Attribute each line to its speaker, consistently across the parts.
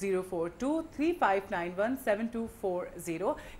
Speaker 1: 04235917240।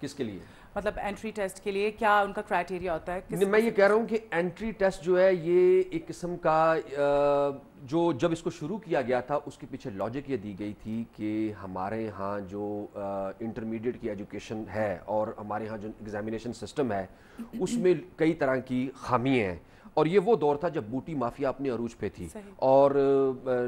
Speaker 2: کس کے لیے؟
Speaker 1: مطلب انٹری ٹیسٹ کے لیے کیا ان کا کرائٹیریا ہوتا ہے؟
Speaker 2: میں یہ کہہ رہا ہوں کہ انٹری ٹیسٹ جو ہے یہ ایک قسم کا جو جب اس کو شروع کیا گیا تھا اس کے پیچھے لاجک یہ دی گئی تھی کہ ہمارے ہاں جو انٹرمیڈیٹ کی ایجوکیشن ہے اور ہمارے ہاں جو ایگزامینیشن سسٹم ہے اس میں کئی طرح کی خامیاں ہیں، اور یہ وہ دور تھا جب بوٹی مافیا اپنے عروج پہ تھی اور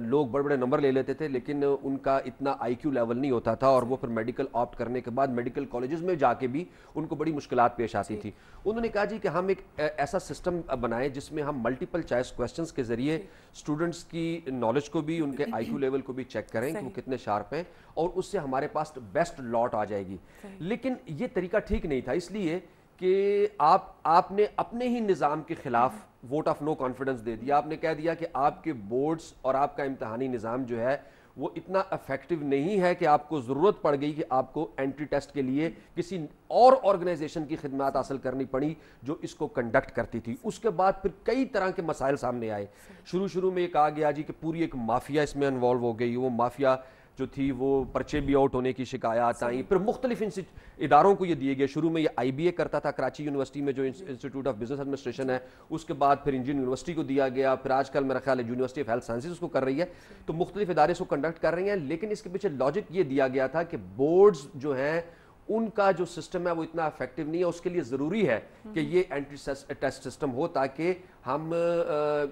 Speaker 2: لوگ بڑے بڑے نمبر لے لیتے تھے لیکن ان کا اتنا آئی کیو لیول نہیں ہوتا تھا، اور وہ پھر میڈیکل آپٹ کرنے کے بعد میڈیکل کالجز میں جا کے بھی ان کو بڑی مشکلات پیش آتی تھی۔ انہوں نے کہا جی کہ ہم ایک ایسا سسٹم بنائیں جس میں ہم ملٹیپل چوائس کویسچنز کے ذریعے اسٹوڈنٹس کی نالج کو بھی ان کے آئی کیو لیول کو بھی چیک کریں کہ وہ کتنے شارپ ہیں، اور اس سے ہمارے پاس بیسٹ لاٹ آ جائے گی۔ لیکن یہ طریقہ ٹھیک نہیں تھا، اس لیے کہ آپ نے اپنے ہی نظام کے خلاف ووٹ آف نو کانفیڈنس دے دیا۔ آپ نے کہہ دیا کہ آپ کے بورڈز اور آپ کا امتحانی نظام جو ہے وہ اتنا افیکٹو نہیں ہے کہ آپ کو ضرورت پڑ گئی کہ آپ کو انٹری ٹیسٹ کے لیے کسی اور آرگنائزیشن کی خدمات حاصل کرنی پڑی جو اس کو کنڈکٹ کرتی تھی۔ اس کے بعد پھر کئی طرح کے مسائل سامنے آئے۔ شروع میں یہ کہا گیا جی کہ پوری ایک مافیا اس میں انوالو ہو گئی، وہ مافیا جو تھی وہ پرچے بھی آؤٹ ہونے کی شکایات آئیں، پھر مختلف اداروں کو یہ دیے گئے۔ شروع میں یہ آئی بی اے کرتا تھا کراچی یونیورسٹی میں جو انسٹیٹیوٹ آف بزنس ایڈمنسٹریشن ہے، اس کے بعد پھر انجین یونیورسٹی کو دیا گیا، پھر آج کل میرا خیال ہے یونیورسٹی آف ہیلتھ سائنسز اس کو کر رہی ہے، تو مختلف ادارے اس کو کنڈکٹ کر رہی ہیں۔ لیکن اس کے پیچھے لاجک یہ دیا گیا تھا کہ بورڈز جو ہیں ان کا جو سسٹم ہے وہ اتنا افیکٹو نہیں ہے، اس کے لیے ضروری ہے کہ یہ انٹری ٹیسٹ سسٹم ہو تاکہ ہم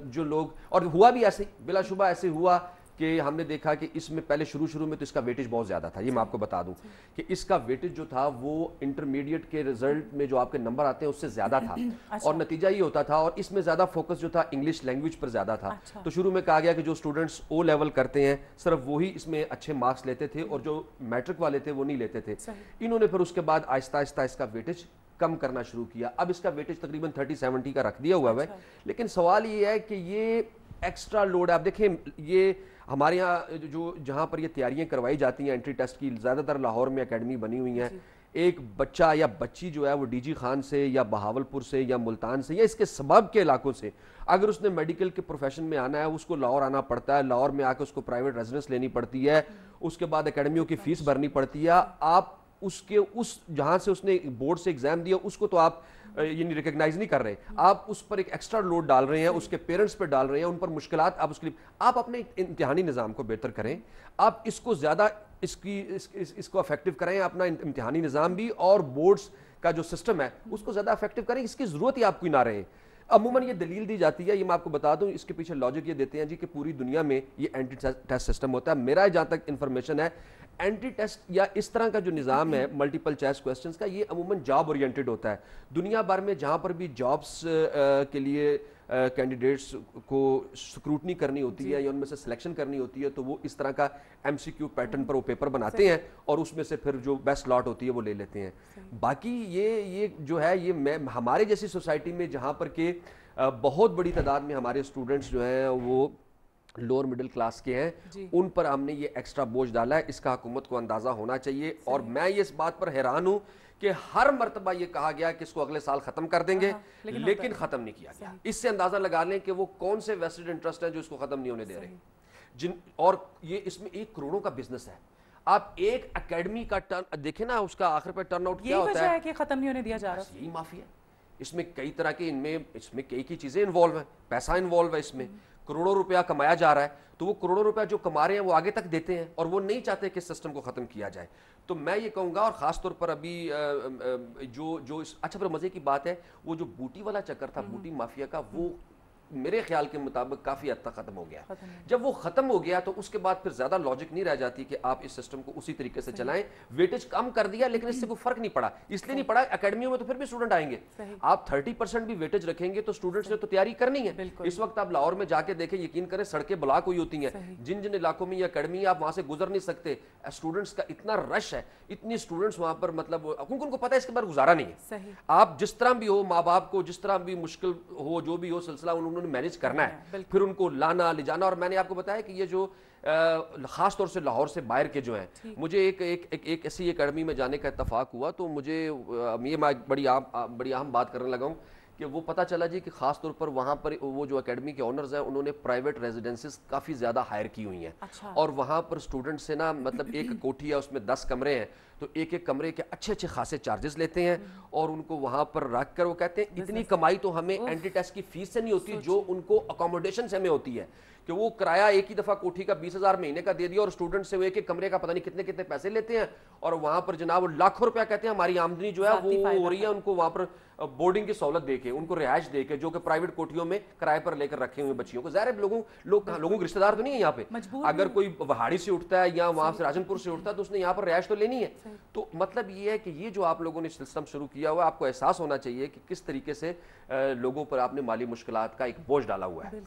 Speaker 2: جو لوگ، اور ہوا بھی ایسے بلا شبہ ایسے ہوا کہ ہم نے دیکھا کہ اس میں پہلے شروع میں تو اس کا ویٹیج بہت زیادہ تھا۔ یہ میں آپ کو بتا دوں کہ اس کا ویٹیج جو تھا وہ انٹرمیڈیٹ کے رزلٹ میں جو آپ کے نمبر آتے ہیں اس سے زیادہ تھا، اور نتیجہ یہ ہوتا تھا، اور اس میں زیادہ فوکس جو تھا انگلش لینگویج پر زیادہ تھا۔ تو شروع میں کہا گیا کہ جو اسٹوڈنٹس او لیول کرتے ہیں صرف وہی اس میں اچھے مارکس لیتے تھے، اور جو میٹرک والے تھے وہ نہیں لیتے تھے۔ انہوں نے پھر اس کے بعد آہستہ آہستہ اس کا ویٹیج کم کرنا شروع کیا۔ اب اس کا ویٹیج تقریباً 30-70 کا رکھ دیا ہوا ہے۔ لیکن سوال یہ ہے کہ یہ ایکسٹرا لوڈ ہے۔ آپ دیکھیں یہ ہمارے یہاں جہاں پر یہ تیاریاں کروائی جاتی ہیں انٹری ٹیسٹ کی، زیادہ تر لاہور میں اکیڈمی بنی ہوئی ہیں۔ ایک بچہ یا بچی جو ہے وہ ڈی جی خان سے یا بہاولپور سے یا ملتان سے یا اس کے سبب کے علاقوں سے اگر اس نے میڈیکل کے پروفیشن میں آنا ہے اس کو لاہور آنا پڑتا ہے، لاہور میں آ کے اس کو پرائیویٹ ریزیڈنس لینی پڑتی ہے، اس کے بعد اکیڈمیوں کی فیس بھرنی پڑتی ہے۔ آپ اس جہاں سے اس نے بورڈ سے ایگزام دیا اس کو تو آپ یعنی ریکگنائز نہیں کر رہے، آپ اس پر ایک ایکسٹرا لوڈ ڈال رہے ہیں، اس کے پیرنٹس پہ ڈال رہے ہیں، ان پر مشکلات۔ آپ اس کے لیے آپ اپنے امتحانی نظام کو بہتر کریں، آپ اس کو زیادہ اس کو افیکٹو کریں، اپنا امتحانی نظام بھی اور بورڈز کا جو سسٹم ہے اس کو زیادہ افیکٹو کریں، اس کی ضرورت ہی آپ کو نہ رہے۔ عموماً یہ دلیل دی جاتی ہے، یہ میں آپ کو بتا دوں، اس کے پیچھے لاجک یہ دیتے ہیں جی کہ پوری دنیا میں یہ اینٹی ٹیسٹ سسٹم ہوتا ہے۔ میرا جہاں تک انفارمیشن ہے اینٹی ٹیسٹ یا اس طرح کا جو نظام ہے ملٹیپل چوائس کویسچنز کا، یہ عموماً جاب اورینٹڈ ہوتا ہے۔ دنیا بھر میں جہاں پر بھی جابس کے لیے کینڈیڈیٹس کو سکروٹنی کرنی ہوتی ہے یا ان میں سے سلیکشن کرنی ہوتی ہے تو وہ اس طرح کا ایم سی کیو پیٹرن پر وہ پیپر بناتے ہیں اور اس میں سے پھر جو بیسٹ لاٹ ہوتی ہے وہ لے لیتے ہیں۔ باقی یہ جو ہے یہ ہمارے جیسی سوسائٹی میں جہاں پر کہ بہت بڑی تعداد میں ہمارے اسٹوڈنٹس جو ہیں وہ لوور مڈل کلاس کے ہیں، ان پر ہم نے یہ ایکسٹرا بوجھ ڈالا ہے، اس کا حکومت کو اندازہ ہونا چاہیے۔ اور میں یہ اس بات پر حیران ہوں کہ ہر مرتبہ یہ کہا گیا کہ اس کو اگلے سال ختم کر دیں گے، لیکن ختم نہیں کیا گیا۔ اس سے اندازہ لگا لیں کہ وہ کون سے ویسٹڈ انٹرسٹ ہیں جو اس کو ختم نہیں ہونے دے رہے، اور یہ اس میں 1 کروڑوں کا بزنس ہے۔ آپ ایک اکیڈمی کا دیکھیں نا، اس کا آخر پہ ٹرن آؤٹ کیا ہوتا ہے،
Speaker 1: یہی وجہ ہے کہ ختم نہیں ہونے دیا جا رہا،
Speaker 2: یہی مافیا۔ اس میں کئی طرح کے اس میں کئی چیزیں انوالو ہیں، پیسہ انوالو ہے، اس میں کروڑوں روپیہ کمایا جا رہا ہے، تو وہ کروڑوں روپیہ جو کما رہے ہیں وہ آگے تک دیتے ہیں اور وہ نہیں چاہتے کہ اس سسٹم کو ختم کیا جائے۔ تو میں یہ کہوں گا، اور خاص طور پر ابھی اچھا پھر مزے کی بات ہے، وہ جو بوٹی والا چکر تھا بوٹی مافیا کا، وہ میرے خیال کے مطابق کافی حد تک ختم ہو گیا۔ جب وہ ختم ہو گیا تو اس کے بعد پھر زیادہ لاجک نہیں رہ جاتی کہ آپ اس سسٹم کو اسی طریقے سے چلائیں۔ ویٹیج کم کر دیا لیکن اس سے کوئی فرق نہیں پڑا، اس لیے نہیں پڑا اکیڈمیوں میں تو پھر بھی اسٹوڈنٹ آئیں گے۔ آپ 30% بھی ویٹیج رکھیں گے تو اسٹوڈنٹس نے تو تیاری کرنی ہے۔ اس وقت آپ لاہور میں جا کے دیکھیں، یقین کریں سڑکیں بلاک ہوئی ہوتی ہیں، جن علاقوں میں یہ اکیڈمی آپ وہاں سے گزر نہیں سکتے، اسٹوڈنٹس کا اتنا رش ہے، اتنی اسٹوڈنٹس وہاں پر، مطلب کیونکہ ان کو پتہ ہے اس کے بعد گزارا نہیں ہے۔ آپ جس طرح بھی ہو، ماں باپ کو جس طرح بھی مشکل ہو، جو بھی ہو سلسلہ انہوں نے مینیج کرنا ہے، پھر ان کو لانا لے جانا۔ اور میں نے آپ کو بتایا کہ یہ جو خاص طور سے لاہور سے باہر کے جو ہیں، مجھے ایک ایسی اکیڈمی میں جانے کا اتفاق ہوا، تو مجھے یہ میں بڑی اہم بات کرنے لگا ہوں کہ وہ پتہ چلا جی کہ خاص طور پر وہاں پر وہ جو اکیڈمی کے آنرز ہیں انہوں نے پرائیویٹ ریزیڈنسز کافی زیادہ ہائر کی ہوئی ہیں, اور وہاں پر اسٹوڈنٹ سے نا مطلب ایک کوٹھی ہے, اس میں 10 کمرے ہیں, تو ایک ایک کمرے کے اچھے خاصے چارجز لیتے ہیں, اور ان کو وہاں پر رکھ کر وہ کہتے ہیں اتنی کمائی تو ہمیں اینٹی ٹیکس کی فیس سے نہیں ہوتی جو ان کو اکوموڈیشن سے ہمیں ہوتی ہے, کہ وہ کرایہ ایک ہی دفعہ کوٹھی کا 20,000 مہینے کا دے دیا, اور اسٹوڈنٹ سے وہ ایک ایک کمرے کا پتہ نہیں کتنے کتنے پیسے لیتے ہیں, اور وہاں پر جناب لاکھوں روپیہ کہتے ہیں ہماری آمدنی جو ہے وہ ہو رہی ہے ان کو وہاں پر بورڈنگ کی سہولت دے کے, ان کو رہائش دے کے, جو کہ پرائیویٹ کوٹھیوں میں کرائے پر لے کر رکھے ہوئے بچیوں کو. ظاہر ہے لوگوں کے رشتہ دار تو نہیں ہے یہاں پہ, اگر کوئی وہاڑی سے اٹھتا ہے یا وہاں سے راجن پور سے اٹھتا ہے تو اس نے یہاں پر رہائش تو لینی ہے. تو مطلب یہ ہے کہ یہ جو آپ لوگوں نے سسٹم شروع کیا ہوا ہے, آپ کو احساس ہونا چاہیے کہ کس طریقے سے لوگوں پر آپ نے مالی مشکلات کا ایک بوجھ ڈالا ہوا ہے.